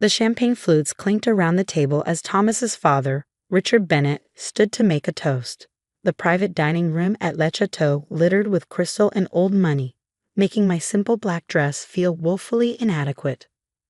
The champagne flutes clinked around the table as Thomas's father, Richard Bennett, stood to make a toast. The private dining room at Le Chateau littered with crystal and old money, making my simple black dress feel woefully inadequate.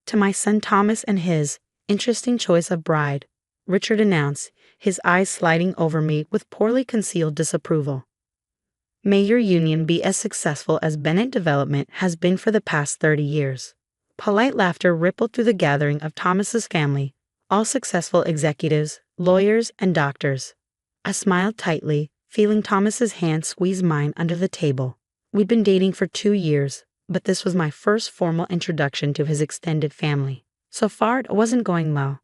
To my son Thomas and his interesting choice of bride, Richard announced, his eyes sliding over me with poorly concealed disapproval. May your union be as successful as Bennett Development has been for the past 30 years. Polite laughter rippled through the gathering of Thomas's family, all successful executives, lawyers, and doctors. I smiled tightly, feeling Thomas's hand squeeze mine under the table. We'd been dating for 2 years, but this was my first formal introduction to his extended family. So far, it wasn't going well.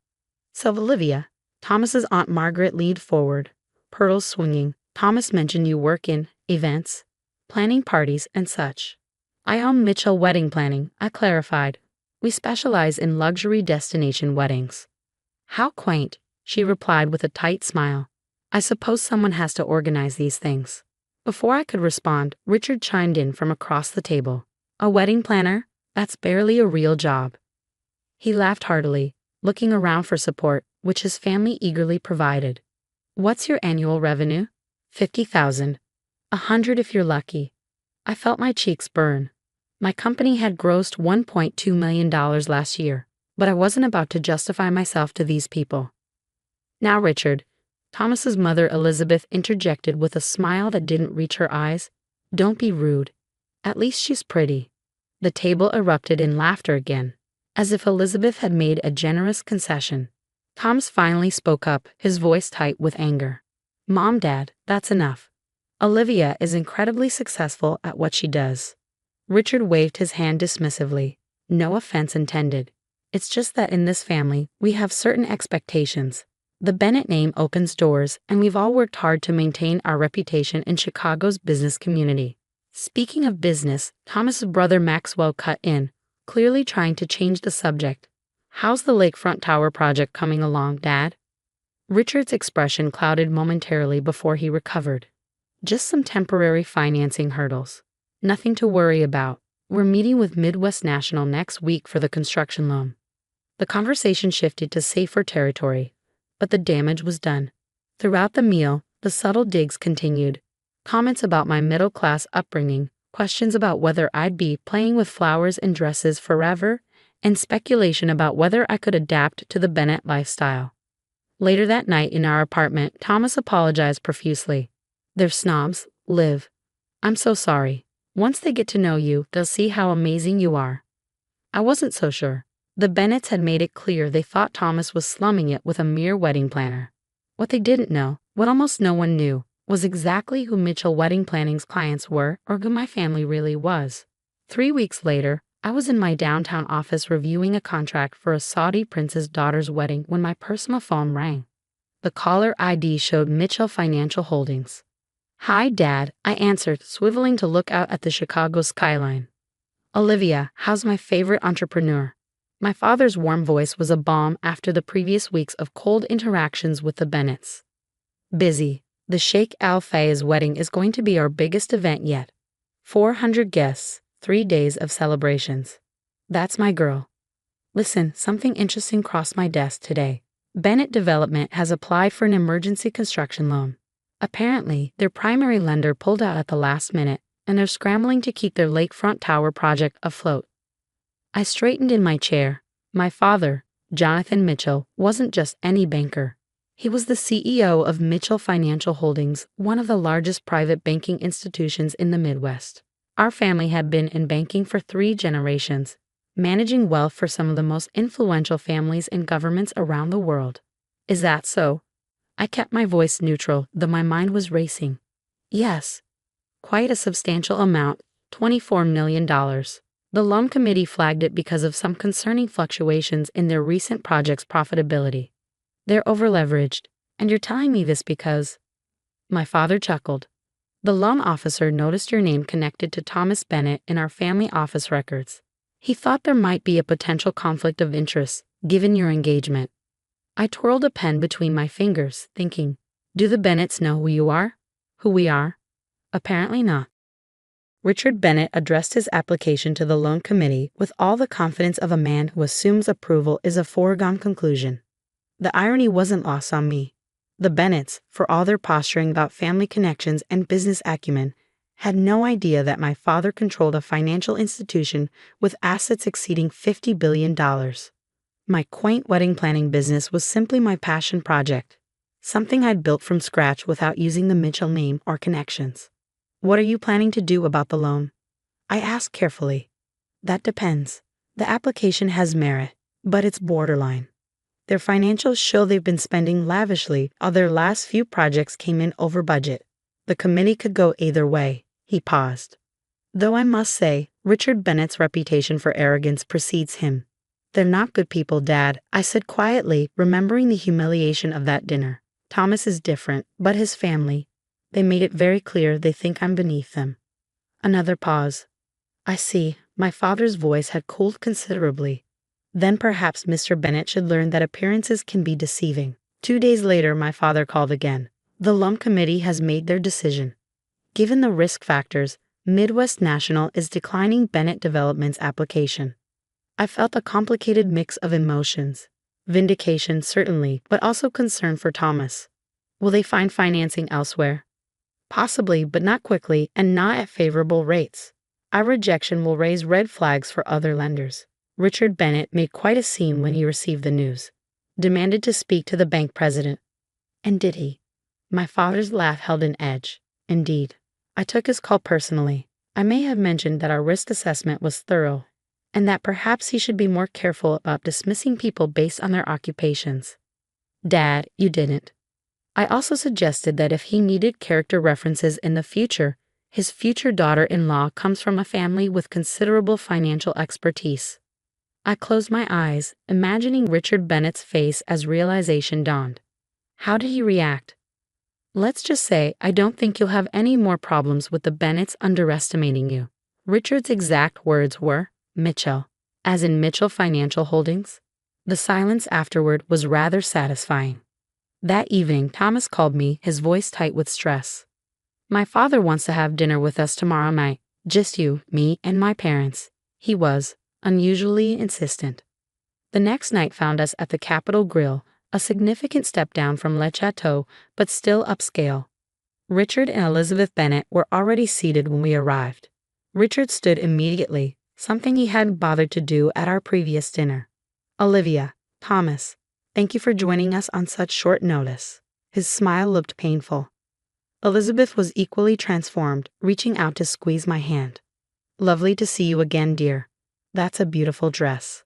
So Olivia, Thomas's Aunt Margaret leaned forward, pearls swinging. Thomas mentioned you work in events, planning parties, and such. I own Mitchell Wedding Planning, I clarified. We specialize in luxury destination weddings. How quaint, she replied with a tight smile. I suppose someone has to organize these things. Before I could respond, Richard chimed in from across the table. A wedding planner? That's barely a real job. He laughed heartily, looking around for support, which his family eagerly provided. What's your annual revenue? 50,000. 100 if you're lucky. I felt my cheeks burn. My company had grossed $1.2 million last year, but I wasn't about to justify myself to these people. Now, Richard, Thomas's mother Elizabeth interjected with a smile that didn't reach her eyes. Don't be rude. At least she's pretty. The table erupted in laughter again, as if Elizabeth had made a generous concession. Thomas finally spoke up, his voice tight with anger. Mom, Dad, that's enough. Olivia is incredibly successful at what she does. Richard waved his hand dismissively. No offense intended. It's just that in this family, we have certain expectations. The Bennett name opens doors, and we've all worked hard to maintain our reputation in Chicago's business community. Speaking of business, Thomas's brother Maxwell cut in, clearly trying to change the subject. How's the lakefront tower project coming along, Dad? Richard's expression clouded momentarily before he recovered. Just some temporary financing hurdles. Nothing to worry about. We're meeting with Midwest National next week for the construction loan. The conversation shifted to safer territory, but the damage was done. Throughout the meal, the subtle digs continued. Comments about my middle-class upbringing, questions about whether I'd be playing with flowers and dresses forever, and speculation about whether I could adapt to the Bennett lifestyle. Later that night in our apartment, Thomas apologized profusely. They're snobs, Liv. I'm so sorry. Once they get to know you, they'll see how amazing you are. I wasn't so sure. The Bennetts had made it clear they thought Thomas was slumming it with a mere wedding planner. What they didn't know, what almost no one knew, was exactly who Mitchell Wedding Planning's clients were or who my family really was. 3 weeks later, I was in my downtown office reviewing a contract for a Saudi prince's daughter's wedding when my personal phone rang. The caller ID showed Mitchell Financial Holdings. Hi, Dad, I answered, swiveling to look out at the Chicago skyline. Olivia, how's my favorite entrepreneur? My father's warm voice was a balm after the previous weeks of cold interactions with the Bennetts. Busy. The Sheikh Al Fayed's wedding is going to be our biggest event yet. 400 guests, 3 days of celebrations. That's my girl. Listen, something interesting crossed my desk today. Bennett Development has applied for an emergency construction loan. Apparently, their primary lender pulled out at the last minute, and they're scrambling to keep their lakefront tower project afloat. I straightened in my chair. My father, Jonathan Mitchell, wasn't just any banker. He was the CEO of Mitchell Financial Holdings, one of the largest private banking institutions in the Midwest. Our family had been in banking for 3 generations, managing wealth for some of the most influential families and governments around the world. Is that so? I kept my voice neutral, though my mind was racing. Yes. Quite a substantial amount, $24 million. The loan committee flagged it because of some concerning fluctuations in their recent project's profitability. They're overleveraged, and you're telling me this because... My father chuckled. The loan officer noticed your name connected to Thomas Bennett in our family office records. He thought there might be a potential conflict of interest, given your engagement. I twirled a pen between my fingers, thinking, do the Bennetts know who you are? Who we are? Apparently not. Richard Bennett addressed his application to the loan committee with all the confidence of a man who assumes approval is a foregone conclusion. The irony wasn't lost on me. The Bennetts, for all their posturing about family connections and business acumen, had no idea that my father controlled a financial institution with assets exceeding $50 billion. My quaint wedding planning business was simply my passion project, something I'd built from scratch without using the Mitchell name or connections. What are you planning to do about the loan? I asked carefully. That depends. The application has merit, but it's borderline. Their financials show they've been spending lavishly, while their last few projects came in over budget. The committee could go either way. He paused. Though I must say, Richard Bennett's reputation for arrogance precedes him. They're not good people, Dad, I said quietly, remembering the humiliation of that dinner. Thomas is different, but his family. They made it very clear they think I'm beneath them. Another pause. I see, my father's voice had cooled considerably. Then perhaps Mr. Bennett should learn that appearances can be deceiving. 2 days later, my father called again. The loan committee has made their decision. Given the risk factors, Midwest National is declining Bennett Development's application. I felt a complicated mix of emotions. Vindication, certainly, but also concern for Thomas. Will they find financing elsewhere? Possibly, but not quickly and not at favorable rates. Our rejection will raise red flags for other lenders. Richard Bennett made quite a scene when he received the news. Demanded to speak to the bank president. And did he? My father's laugh held an edge. Indeed. I took his call personally. I may have mentioned that our risk assessment was thorough, and that perhaps he should be more careful about dismissing people based on their occupations. Dad, you didn't. I also suggested that if he needed character references in the future, his future daughter-in-law comes from a family with considerable financial expertise. I closed my eyes, imagining Richard Bennett's face as realization dawned. How did he react? Let's just say I don't think you'll have any more problems with the Bennetts underestimating you. Richard's exact words were, Mitchell, as in Mitchell Financial Holdings. The silence afterward was rather satisfying. That evening, Thomas called me, his voice tight with stress. My father wants to have dinner with us tomorrow night. Just you, me, and my parents. He was unusually insistent. The next night found us at the Capitol Grill, a significant step down from Le Chateau, but still upscale. Richard and Elizabeth Bennett were already seated when we arrived. Richard stood immediately, something he hadn't bothered to do at our previous dinner. Olivia, Thomas, thank you for joining us on such short notice. His smile looked painful. Elizabeth was equally transformed, reaching out to squeeze my hand. Lovely to see you again, dear. That's a beautiful dress.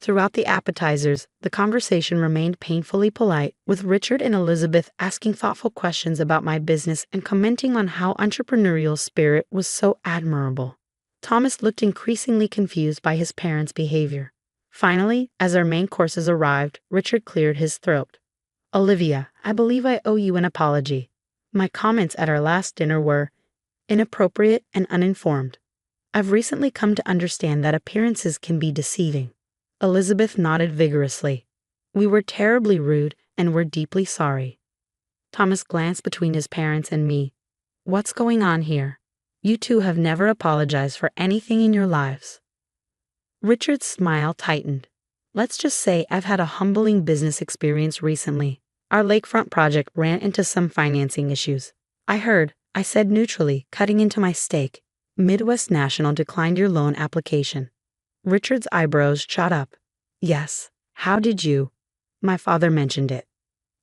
Throughout the appetizers, the conversation remained painfully polite, with Richard and Elizabeth asking thoughtful questions about my business and commenting on how entrepreneurial spirit was so admirable. Thomas looked increasingly confused by his parents' behavior. Finally, as our main courses arrived, Richard cleared his throat. Olivia, I believe I owe you an apology. My comments at our last dinner were inappropriate and uninformed. I've recently come to understand that appearances can be deceiving. Elizabeth nodded vigorously. We were terribly rude and we're deeply sorry. Thomas glanced between his parents and me. What's going on here? You two have never apologized for anything in your lives. Richard's smile tightened. Let's just say I've had a humbling business experience recently. Our lakefront project ran into some financing issues. I heard, I said neutrally, cutting into my steak. Midwest National declined your loan application. Richard's eyebrows shot up. Yes, how did you? My father mentioned it.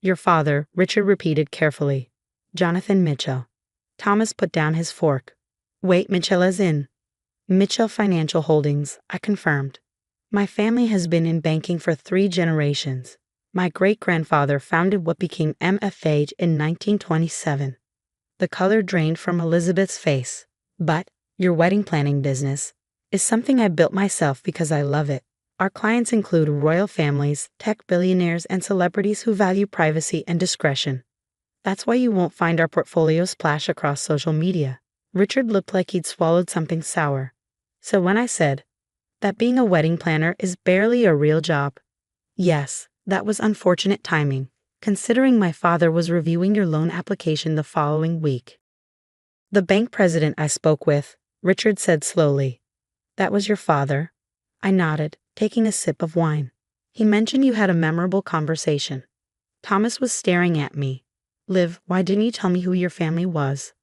Your father, Richard repeated carefully. Jonathan Mitchell. Thomas put down his fork. Wait, Mitchell as in? Mitchell Financial Holdings, I confirmed. My family has been in banking for 3 generations. My great-grandfather founded what became MFA in 1927. The color drained from Elizabeth's face. But, your wedding planning business is something I built myself because I love it. Our clients include royal families, tech billionaires, and celebrities who value privacy and discretion. That's why you won't find our portfolio splash across social media. Richard looked like he'd swallowed something sour. So when I said that being a wedding planner is barely a real job, yes, that was unfortunate timing, considering my father was reviewing your loan application the following week. The bank president I spoke with, Richard said slowly. That was your father? I nodded, taking a sip of wine. He mentioned you had a memorable conversation. Thomas was staring at me. Liv, why didn't you tell me who your family was?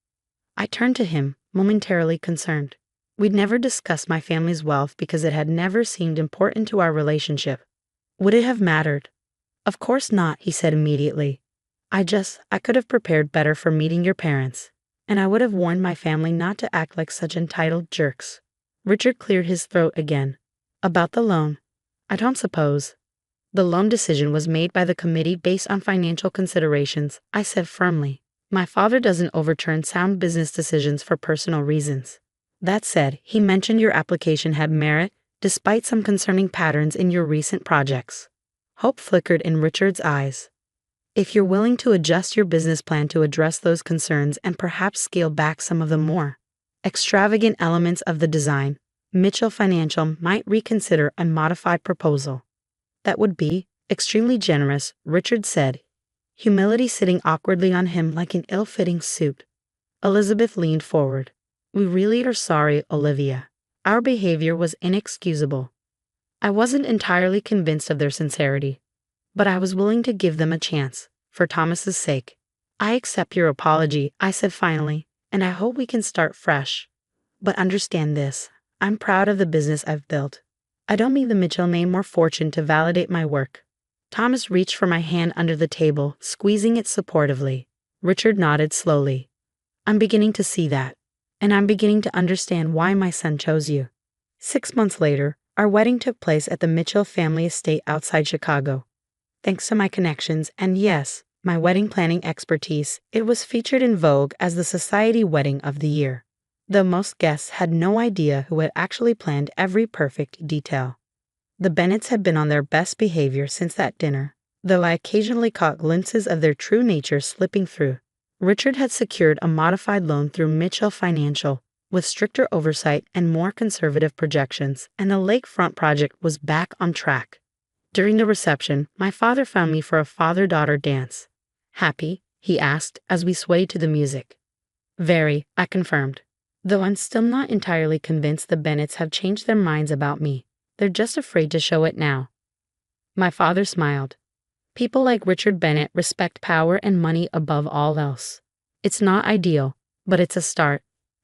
I turned to him, momentarily concerned. We'd never discussed my family's wealth because it had never seemed important to our relationship. Would it have mattered? Of course not, he said immediately. I could have prepared better for meeting your parents. And I would have warned my family not to act like such entitled jerks. Richard cleared his throat again. About the loan. I don't suppose. The loan decision was made by the committee based on financial considerations, I said firmly. My father doesn't overturn sound business decisions for personal reasons. That said, he mentioned your application had merit, despite some concerning patterns in your recent projects. Hope flickered in Richard's eyes. If you're willing to adjust your business plan to address those concerns and perhaps scale back some of the more extravagant elements of the design, Mitchell Financial might reconsider a modified proposal. That would be extremely generous, Richard said, humility sitting awkwardly on him like an ill-fitting suit. Elizabeth leaned forward. We really are sorry, Olivia. Our behavior was inexcusable. I wasn't entirely convinced of their sincerity, but I was willing to give them a chance, for Thomas's sake. I accept your apology, I said finally, and I hope we can start fresh. But understand this, I'm proud of the business I've built. I don't need the Mitchell name or fortune to validate my work. Thomas reached for my hand under the table, squeezing it supportively. Richard nodded slowly. I'm beginning to see that, and I'm beginning to understand why my son chose you. 6 months later, our wedding took place at the Mitchell family estate outside Chicago. Thanks to my connections and yes, my wedding planning expertise, it was featured in Vogue as the Society Wedding of the Year. Though most guests had no idea who had actually planned every perfect detail. The Bennetts had been on their best behavior since that dinner, though I occasionally caught glimpses of their true nature slipping through. Richard had secured a modified loan through Mitchell Financial, with stricter oversight and more conservative projections, and the lakefront project was back on track. During the reception, my father found me for a father-daughter dance. Happy? He asked as we swayed to the music. Very, I confirmed. Though I'm still not entirely convinced the Bennetts have changed their minds about me. They're just afraid to show it now. My father smiled. People like Richard Bennett respect power and money above all else. It's not ideal, but it's a start.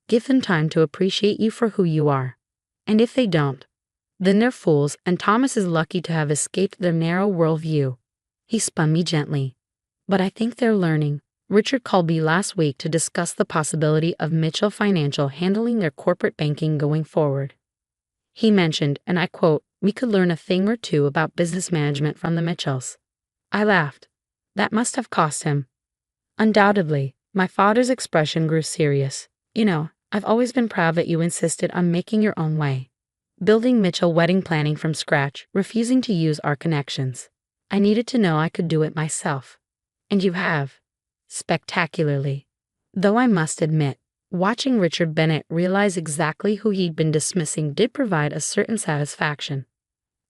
Give them time to appreciate you for who you are. And if they don't, then they're fools, and Thomas is lucky to have escaped their narrow worldview. He spun me gently. But I think they're learning. Richard called me last week to discuss the possibility of Mitchell Financial handling their corporate banking going forward. He mentioned, and I quote, we could learn a thing or two about business management from the Mitchells. I laughed. That must have cost him. Undoubtedly. My father's expression grew serious. You know, I've always been proud that you insisted on making your own way. Building Mitchell wedding planning from scratch, refusing to use our connections. I needed to know I could do it myself. And you have. Spectacularly. Though I must admit, watching Richard Bennett realize exactly who he'd been dismissing did provide a certain satisfaction.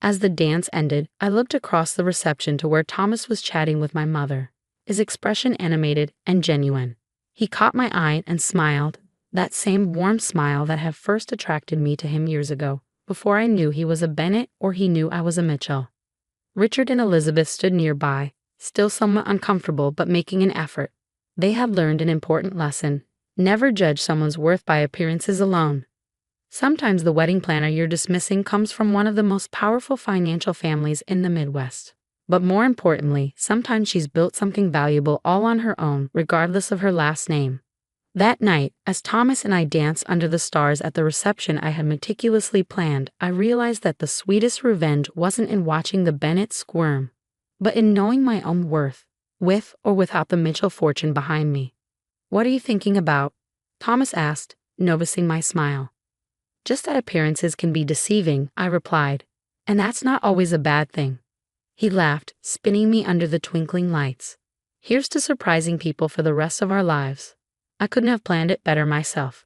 As the dance ended, I looked across the reception to where Thomas was chatting with my mother, his expression animated and genuine. He caught my eye and smiled, that same warm smile that had first attracted me to him years ago, before I knew he was a Bennett or he knew I was a Mitchell. Richard and Elizabeth stood nearby, still somewhat uncomfortable but making an effort. They had learned an important lesson. Never judge someone's worth by appearances alone. Sometimes the wedding planner you're dismissing comes from one of the most powerful financial families in the Midwest. But more importantly, sometimes she's built something valuable all on her own, regardless of her last name. That night, as Thomas and I danced under the stars at the reception I had meticulously planned, I realized that the sweetest revenge wasn't in watching the Bennetts squirm, but in knowing my own worth, with or without the Mitchell fortune behind me. What are you thinking about? Thomas asked, noticing my smile. Just that appearances can be deceiving, I replied, and that's not always a bad thing. He laughed, spinning me under the twinkling lights. Here's to surprising people for the rest of our lives. I couldn't have planned it better myself.